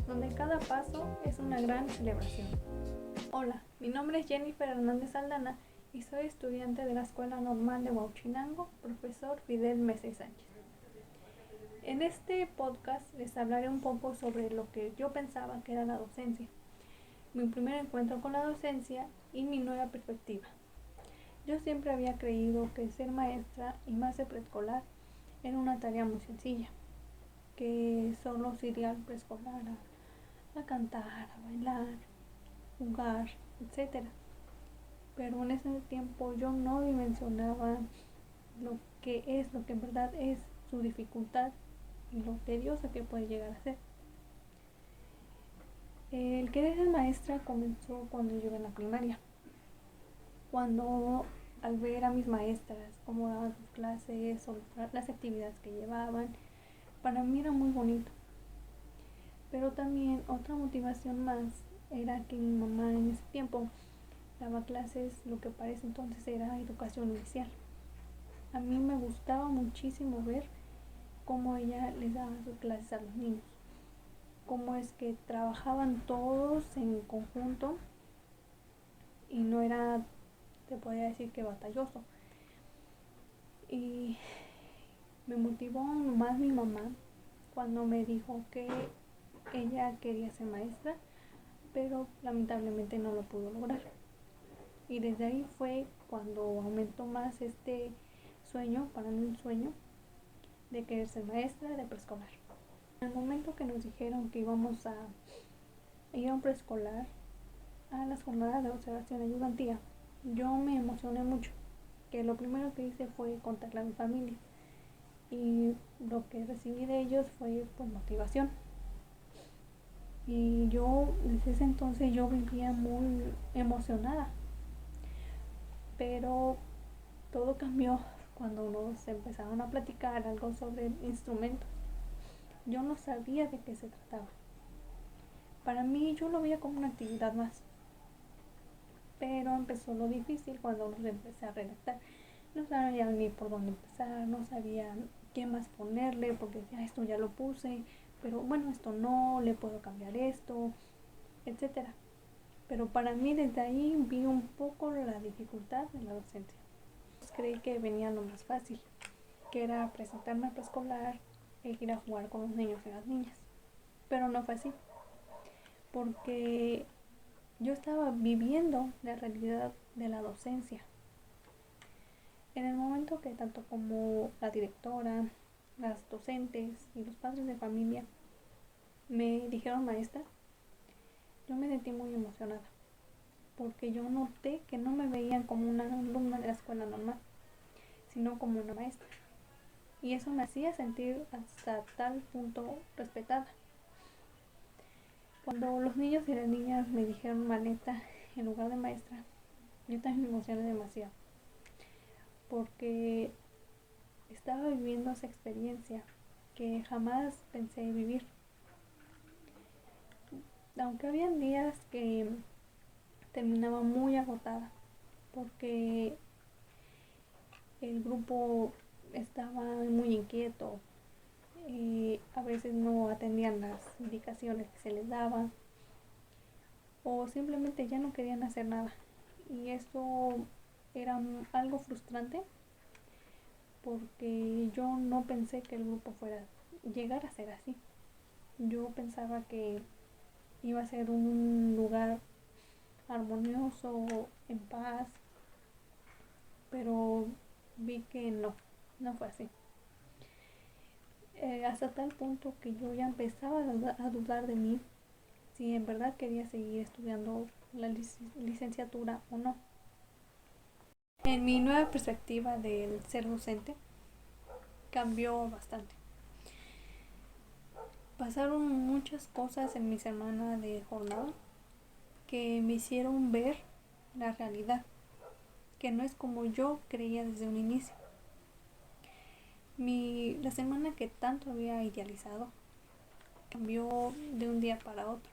donde cada paso es una gran celebración. Hola, mi nombre es Jennifer Hernández Aldana y soy estudiante de la Escuela Normal de Huauchinango, profesor Fidel Mesa y Sánchez. En este podcast les hablaré un poco sobre lo que yo pensaba que era la docencia, mi primer encuentro con la docencia y mi nueva perspectiva. Yo siempre había creído que ser maestra y más de preescolar era una tarea muy sencilla, que solo se iría al preescolar a cantar, a bailar, jugar, etcétera. Pero en ese tiempo yo no dimensionaba lo que en verdad es su dificultad y lo tediosa que puede llegar a ser. El querer ser maestra comenzó cuando yo iba en la primaria, cuando al ver a mis maestras, cómo daban sus clases o las actividades que llevaban, para mí era muy bonito. Pero también otra motivación más era que mi mamá en ese tiempo daba clases, lo que para ese entonces era educación inicial. A mí me gustaba muchísimo ver cómo ella les daba sus clases a los niños, cómo es que trabajaban todos en conjunto y no era, te podría decir que batalloso. Y me motivó aún más mi mamá cuando me dijo que ella quería ser maestra, pero lamentablemente no lo pudo lograr. Y desde ahí fue cuando aumentó más este sueño, para mí un sueño, de querer ser maestra de preescolar. En el momento que nos dijeron que íbamos a ir a un preescolar, a las jornadas de observación y ayudantía, yo me emocioné mucho, que lo primero que hice fue contarle a mi familia y lo que recibí de ellos fue pues motivación. Y yo desde ese entonces yo vivía muy emocionada, pero todo cambió cuando nos empezaron a platicar algo sobre instrumentos. Yo no sabía de qué se trataba. Para mí yo lo veía como una actividad más, pero empezó lo difícil cuando nos empecé a redactar. No sabía ni por dónde empezar, no sabía qué más ponerle, porque decía, esto ya lo puse, pero bueno, esto no, le puedo cambiar esto, etcétera. Pero para mí desde ahí vi un poco la dificultad de la docencia. Pues creí que venía lo más fácil, que era presentarme a preescolar e ir a jugar con los niños y las niñas. Pero no fue así, porque yo estaba viviendo la realidad de la docencia. En el momento que tanto como la directora, las docentes y los padres de familia me dijeron maestra, yo me sentí muy emocionada, porque yo noté que no me veían como una alumna de la escuela normal, sino como una maestra. Y eso me hacía sentir hasta tal punto respetada. Cuando los niños y las niñas me dijeron maleta en lugar de maestra, yo también me emocioné demasiado, porque estaba viviendo esa experiencia que jamás pensé vivir. Aunque había días que terminaba muy agotada, porque el grupo estaba muy inquieto y a veces no atendían las indicaciones que se les daban o simplemente ya no querían hacer nada. Y eso era algo frustrante porque yo no pensé que el grupo fuera llegar a ser así. Yo pensaba que iba a ser un lugar armonioso, en paz, pero vi que no, no fue así. Hasta tal punto que yo ya empezaba a dudar de mí si en verdad quería seguir estudiando la licenciatura o no. En mi nueva perspectiva del ser docente cambió bastante. Pasaron muchas cosas en mi semana de jornada que me hicieron ver la realidad, que no es como yo creía desde un inicio. La semana que tanto había idealizado cambió de un día para otro,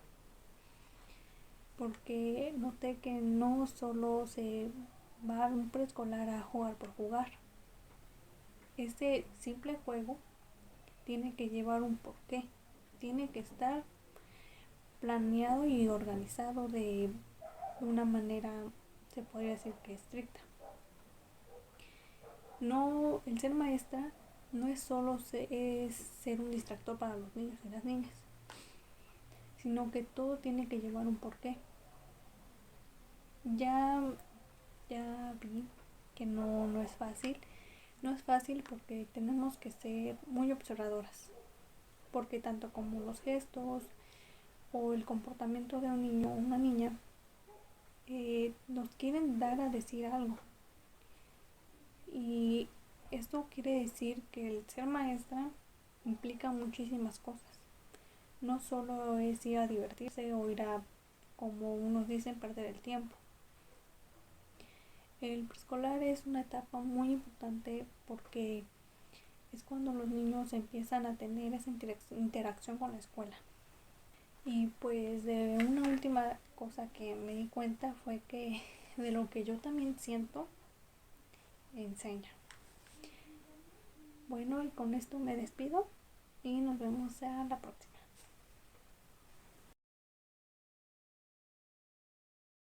porque noté que no solo se va a un preescolar a jugar por jugar. Este simple juego tiene que llevar un porqué, tiene que estar planeado y organizado de una manera, se podría decir que estricta. No, el ser maestra no es solo es ser un distractor para los niños y las niñas, sino que todo tiene que llevar un porqué. Ya, ya vi que no es fácil. No es fácil porque tenemos que ser muy observadoras, porque tanto como los gestos o el comportamiento de un niño o una niña nos quieren dar a decir algo. Y esto quiere decir que el ser maestra implica muchísimas cosas. No solo es ir a divertirse o ir a, como unos dicen, perder el tiempo. El preescolar es una etapa muy importante porque es cuando los niños empiezan a tener esa interacción con la escuela. Y pues de una última cosa que me di cuenta fue que de lo que yo también siento, enseña. Bueno, y con esto me despido y nos vemos a la próxima.